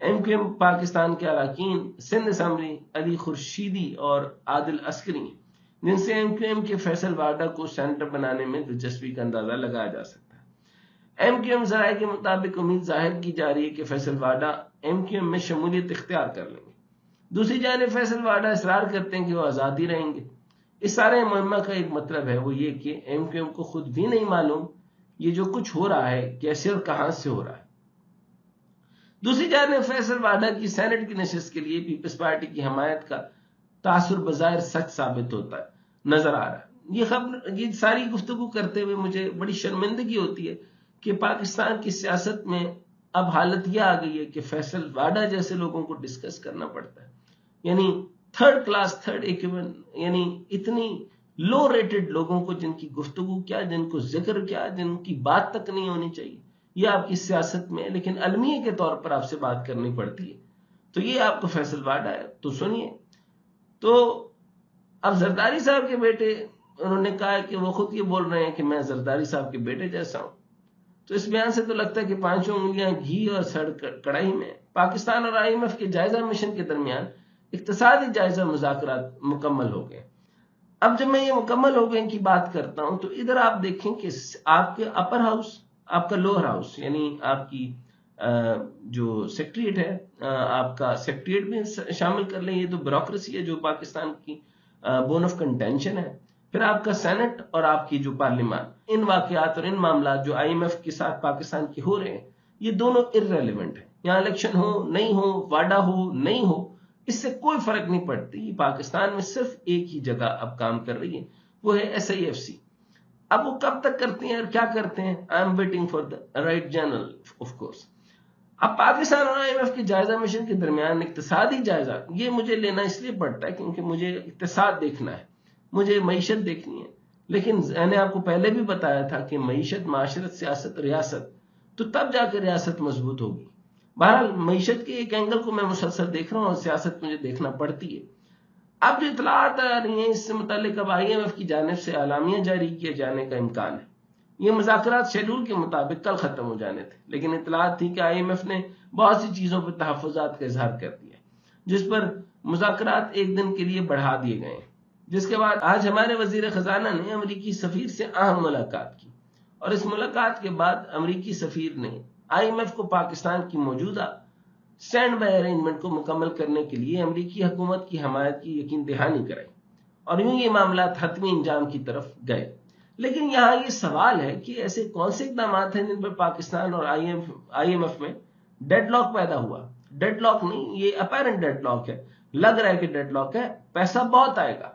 MQM Pakistan کے اراکین Sindh assembly علی خورشیدی اور عادل عسکری، جن سے MQM کے فیصل واڈا کو سینیٹر بنانے میں دلچسپی کا اندازہ لگایا جا سکتا ہے۔ MQM ذرائع کے مطابق امید ظاہر کی جا رہی ہے کہ فیصل واڈا MQM میں شمولیت اختیار کر لیں گے۔ دوسری جانب فیصل واڈا اصرار کرتے ہیں کہ وہ آزاد ہی رہیں گے۔ اس سارے مہمہ کا ایک مطلب ہے، وہ یہ کہ MQM کو خود بھی نہیں معلوم یہ جو کچھ ہو رہا ہے کیسے اور کہاں سے ہو رہا ہے۔ دوسری جانب فیصل واڈا کی سینٹ کی نشست کے لیے پیپلز پارٹی کی حمایت کا تاثر بظاہر سچ ثابت ہوتا ہے، نظر آ رہا ہے۔ یہ ساری گفتگو کرتے ہوئے مجھے بڑی شرمندگی ہوتی ہے کہ پاکستان کی سیاست میں اب حالت یہ آ گئی ہے کہ فیصل واڈا جیسے لوگوں کو ڈسکس کرنا پڑتا ہے، یعنی تھرڈ کلاس تھرڈ ایکوین، یعنی اتنی لو ریٹڈ لوگوں کو جن کی گفتگو کیا، جن کو ذکر کیا، جن کی بات تک نہیں ہونی چاہیے، یہ آپ کی سیاست میں لیکن المیہ کے طور پر آپ سے بات کرنی پڑتی ہے۔ تو یہ آپ کو فیصل واڈا ہے۔ تو سنیے، تو اب زرداری صاحب کے بیٹے، انہوں نے کہا کہ وہ خود یہ بول رہے ہیں کہ میں زرداری صاحب کے بیٹے جیسا ہوں۔ تو اس بیان سے تو لگتا ہے کہ پانچوں انگلیاں گھی اور سڑ کڑائی میں۔ پاکستان اور IMF کے جائزہ مشن کے درمیان اقتصادی جائزہ مذاکرات مکمل ہو گئے۔ اب جب میں یہ مکمل ہو گئے کی بات کرتا ہوں تو ادھر آپ دیکھیں کہ آپ کے اپر ہاؤس، آپ کا لوور ہاؤس، یعنی آپ کی جو سیکریٹریٹ ہے، آپ کا سیکریٹریٹ بھی شامل کر لیں، یہ تو بیوروکریسی ہے جو پاکستان کی بون آف کنٹینشن ہے۔ پھر آپ کا سینٹ اور آپ کی جو پارلیمان، ان واقعات اور ان معاملات جو IMF کے ساتھ پاکستان کے ہو رہے ہیں، یہ دونوں irrelevant ہیں۔ یہاں الیکشن ہو نہیں ہو، واڈا ہو نہیں ہو، اس سے کوئی فرق نہیں پڑتی۔ پاکستان میں صرف ایک ہی جگہ اب کام کر رہی ہے، وہ ہے SIFC۔ اب وہ کب تک کرتے ہیں اور کیا کرتے ہیں؟ I am waiting for the right journal of course۔ اب پاکستان اور IMF کے جائزہ مشن کے درمیان اقتصادی جائزہ یہ مجھے لینا اس لیے پڑتا ہے کیونکہ مجھے اقتصاد دیکھنا ہے، مجھے معیشت دیکھنی ہے۔ لیکن میں نے آپ کو پہلے بھی بتایا تھا کہ معیشت، معاشرت، سیاست، ریاست، تو تب جا کے ریاست مضبوط ہوگی۔ بہرحال معیشت کے ایک اینگل کو میں مسلسل دیکھ رہا ہوں اور سیاست مجھے دیکھنا پڑتی ہے۔ اب جو اطلاعات آ رہی ہیں اس سے متعلق اب IMF کی جانب سے اعلامیہ جاری کیے جانے کا امکان ہے۔ یہ مذاکرات شیڈول کے مطابق کل ختم ہو جانے تھے، لیکن اطلاعات تھی کہ IMF نے بہت سی چیزوں پر تحفظات کا اظہار کر دیا، جس پر مذاکرات ایک دن کے لیے بڑھا دیے گئے ہیں۔ جس کے بعد آج ہمارے وزیر خزانہ نے امریکی سفیر سے اہم ملاقات کی، اور اس ملاقات کے بعد امریکی سفیر نے IMF کو پاکستان کی موجودہ سٹینڈ بائی ارینجمنٹ کو مکمل کرنے کے لیے امریکی حکومت کی حمایت کی یقین دہانی کرائی، اور یوں یہ معاملات حتمی انجام کی طرف گئے۔ لیکن یہاں یہ سوال ہے کہ ایسے کون سے اقدامات ہیں جن پر پاکستان اور IMF میں ڈیڈ لاک پیدا ہوا؟ ڈیڈ لاک نہیں، یہ اپیرنٹ ڈیڈ لاک ہے، لگ رہا ہے کہ ڈیڈ لاک ہے۔ پیسہ بہت آئے گا،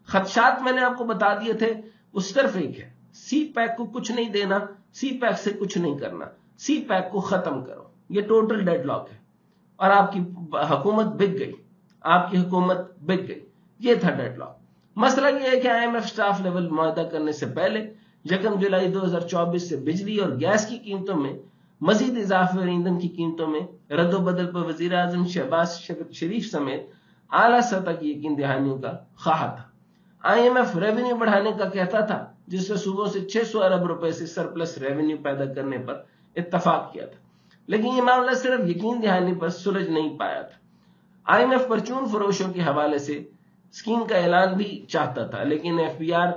خدشات میں نے آپ کو بتا دیے تھے، وہ صرف ایک ہے، سی پیک کو کچھ نہیں دینا، سی پیک سے کچھ نہیں کرنا، سی پیک کو ختم کرو، یہ ٹوٹل ڈیڈ لاک ہے۔ اور آپ کی حکومت بک گئی، آپ کی حکومت بک گئی، یہ تھا ڈیڈ لاک۔ مسئلہ یہ ہے کہ IMF سٹاف لیول معاہدہ کرنے سے پہلے 1 جولائی 2024 سے بجلی اور گیس کی قیمتوں میں مزید اضافے اور ایندھن کی قیمتوں میں رد و بدل پر وزیر اعظم شہباز شریف سمیت اعلیٰ سطح کی یقین دہانیوں کا خواہاں تھا۔ IMF ریونیو بڑھانے کا کہتا تھا، جس نے صوبوں سے 600 ارب روپے سے سرپلس ریونیو پیدا کرنے پر اتفاق کیا تھا، لیکن یہ معاملہ صرف یقین دہانی پر سلجھ نہیں پایا تھا۔ IMF پرچون فروشوں کے حوالے سے اسکیم کا اعلان بھی چاہتا تھا، لیکن FBR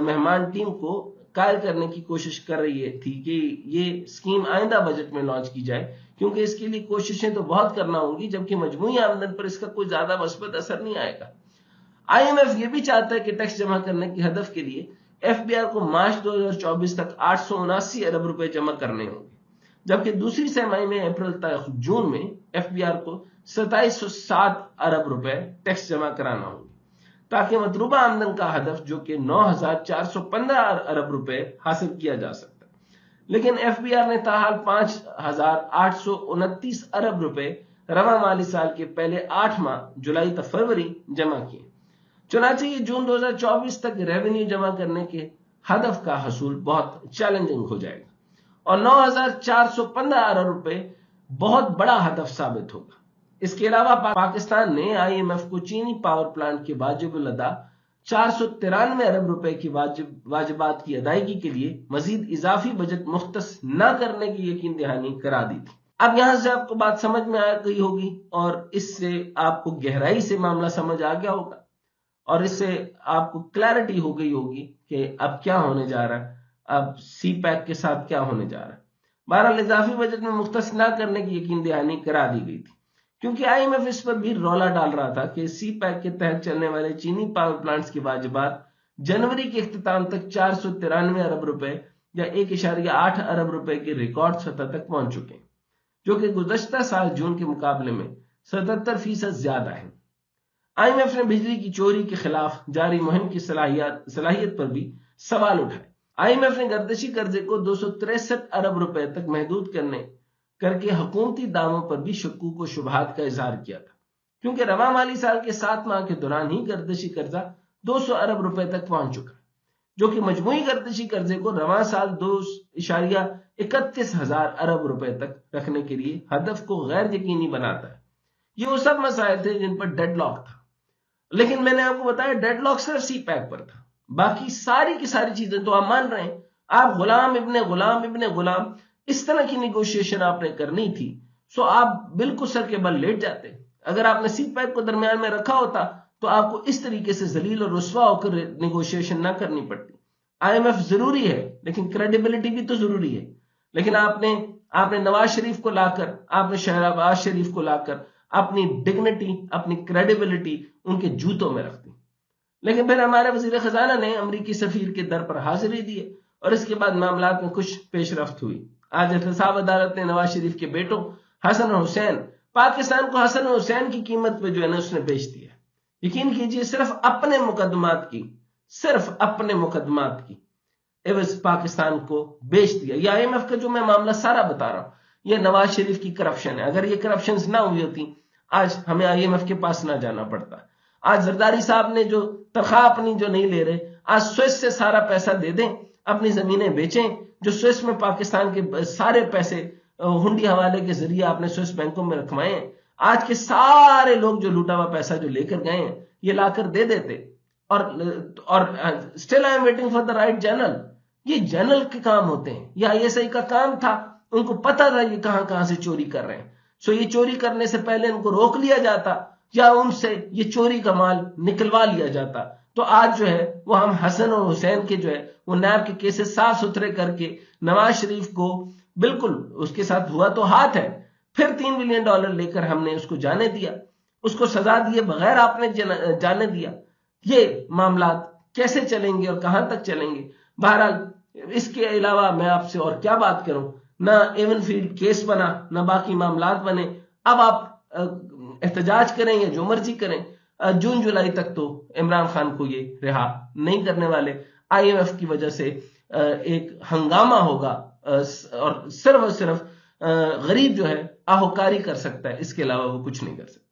مہمان ٹیم کو قائل کرنے کی کوشش کر رہی تھی کہ یہ اسکیم آئندہ بجٹ میں لانچ کی جائے، کیونکہ اس کے لیے کوششیں تو بہت کرنا ہوں گی، جبکہ مجموعی آمدن پر اس کا کوئی زیادہ مثبت اثر نہیں آئے گا۔ IMF یہ بھی چاہتا ہے کہ ٹیکس جمع کرنے کے ہدف کے لیے FBR کو مارچ 2024 تک 879 ارب روپے جمع کرنے ہوں گے، جبکہ دوسری سہ ماہی میں اپریل تا جون میں FBR کو 2707 ارب روپے ٹیکس جمع کرانا ہوگا، تاکہ مطلوبہ آمدن کا ہدف جو کہ 9415 ارب روپے حاصل کیا جا سکتا ہے۔ لیکن FBR نے تاحال 5829 ارب روپے رواں مالی سال کے پہلے 8 ماہ جولائی تا فروری جمع کیے۔ چنانچہ یہ جون 2024 تک ریونیو جمع کرنے کے ہدف کا حصول بہت چیلنجنگ ہو جائے گا، اور 9415 ارب روپے بہت بڑا ہدف ثابت ہوگا۔ اس کے علاوہ پاکستان نے IMF کو چینی پاور پلانٹ کے واجب الادا 493 ارب روپے کی واجبات کی ادائیگی کے لیے مزید اضافی بجٹ مختص نہ کرنے کی یقین دہانی کرا دی تھی۔ اب یہاں سے آپ کو بات سمجھ میں آ گئی ہوگی اور اس سے آپ کو گہرائی سے معاملہ سمجھ آ گیا ہوگا اور اس سے آپ کو کلیئرٹی ہو گئی ہوگی کہ اب کیا ہونے جا رہا ہے، اب سی پیک کے ساتھ کیا ہونے جا رہا ہے۔ بہرحال اضافی بجٹ میں مختص نہ کرنے کی یقین دہانی کرا دی گئی تھی، کیونکہ آئی ایم ایف اس پر بھی رولا ڈال رہا تھا کہ سی پیک کے تحت چلنے والے چینی پاور پلانٹس کے واجبات جنوری کے اختتام تک 493 ارب روپے یا 1.8 ارب روپے کی ریکارڈ سطح تک پہنچ چکے ہیں، جو کہ گزشتہ سال جون کے مقابلے میں 77% زیادہ ہے۔ آئی ایم ایف نے بجلی کی چوری کے خلاف جاری مہم کی صلاحیت پر بھی سوال اٹھائے۔ آئی ایم ایف نے گردشی قرضے کو 263 ارب روپے تک محدود کر کے حکومتی دعووں پر بھی شکوک و شبہات کا اظہار کیا تھا، کیونکہ رواں مالی سال کے 7 ماہ کے دوران ہی گردشی قرضہ 200 ارب روپے تک پہنچ چکا ہے، جو کہ مجموعی گردشی قرضے کو رواں سال 2.31 ہزار ارب روپے تک رکھنے کے لیے ہدف کو غیر یقینی بناتا ہے۔ یہ وہ سب مسائل تھے جن پر ڈیڈ لاک تھا، لیکن میں نے آپ کو بتایا ڈیڈ لاک صرف سی پیک پر تھا، باقی ساری کی ساری چیزیں تو آپ مان رہے ہیں۔ آپ غلام ابن غلام اس طرح کی نیگوشیشن آپ نے کرنی تھی، سو آپ بالکل سر کے بل لیٹ جاتے۔ اگر آپ نے سی پیک کو درمیان میں رکھا ہوتا تو آپ کو اس طریقے سے ذلیل اور رسوا ہو کر نیگوشیشن نہ کرنی پڑتی۔ آئی ایم ایف ضروری ہے لیکن کریڈیبلٹی بھی تو ضروری ہے، لیکن آپ نے نواز شریف کو لا کر، آپ نے شہباز شریف کو لا کر اپنی ڈگنیٹی، اپنی کریڈیبلٹی ان کے جوتوں میں رکھ دی۔ لیکن پھر ہمارے وزیر خزانہ نے امریکی سفیر کے در پر حاضری دی اور اس کے بعد معاملات میں کچھ پیش رفت ہوئی۔ آج احتساب عدالت نے نواز شریف کے بیٹوں حسن اور حسین، پاکستان کو حسن اور حسین کی قیمت پہ جو ہے نا اس نے بیچ دیا۔ یقین کیجئے صرف اپنے مقدمات کی عوض پاکستان کو بیچ دیا۔ یہ آئی ایم ایف کا جو میں معاملہ سارا بتا رہا ہوں، یہ نواز شریف کی کرپشن ہے۔ اگر یہ کرپشنز نہ ہوئی ہوتی آج ہمیں آئی ایم ایف کے پاس نہ جانا پڑتا۔ آج زرداری صاحب نے جو تنخواہ اپنی جو نہیں لے رہے، آج سوئس سے سارا پیسہ دے دیں، اپنی زمینیں بیچیں، جو سوئس میں پاکستان کے سارے پیسے ہنڈی حوالے کے ذریعے آپ نے سوئس بینکوں میں رکھوائے ہیں۔ آج کے سارے لوگ جو لوٹا ہوا پیسہ جو لے کر گئے ہیں یہ لا کر دے دیتے، اور still I am waiting for the right general. یہ جنرل کے کام ہوتے ہیں، یہ آئی ایس آئی کا کام تھا، ان کو پتا تھا یہ کہاں سے چوری کر رہے ہیں، سو یہ چوری کرنے سے پہلے ان کو روک لیا جاتا یا ان سے یہ چوری کا مال نکلوا لیا جاتا، تو آج جو ہے وہ ہم حسن اور حسین کے جو ہے وہ نیب کے کیسز صاف ستھرے کر کے نواز شریف کو بالکل اس کے ساتھ ہوا تو ہاتھ ہے، پھر $3 بلین لے کر ہم نے اس کو جانے دیا، اس کو سزا دیے بغیر آپ نے جانے دیا۔ یہ معاملات کیسے چلیں گے اور کہاں تک چلیں گے؟ بہرحال اس کے علاوہ میں آپ سے اور کیا بات کروں، نہ ایون فیلڈ کیس بنا، نہ باقی معاملات بنے۔ اب آپ احتجاج کریں یا جو مرضی کریں، جون جولائی تک تو عمران خان کو یہ رہا نہیں کرنے والے۔ آئی ایم ایف کی وجہ سے ایک ہنگامہ ہوگا اور صرف غریب جو ہے آہوکاری کر سکتا ہے، اس کے علاوہ وہ کچھ نہیں کر سکتا۔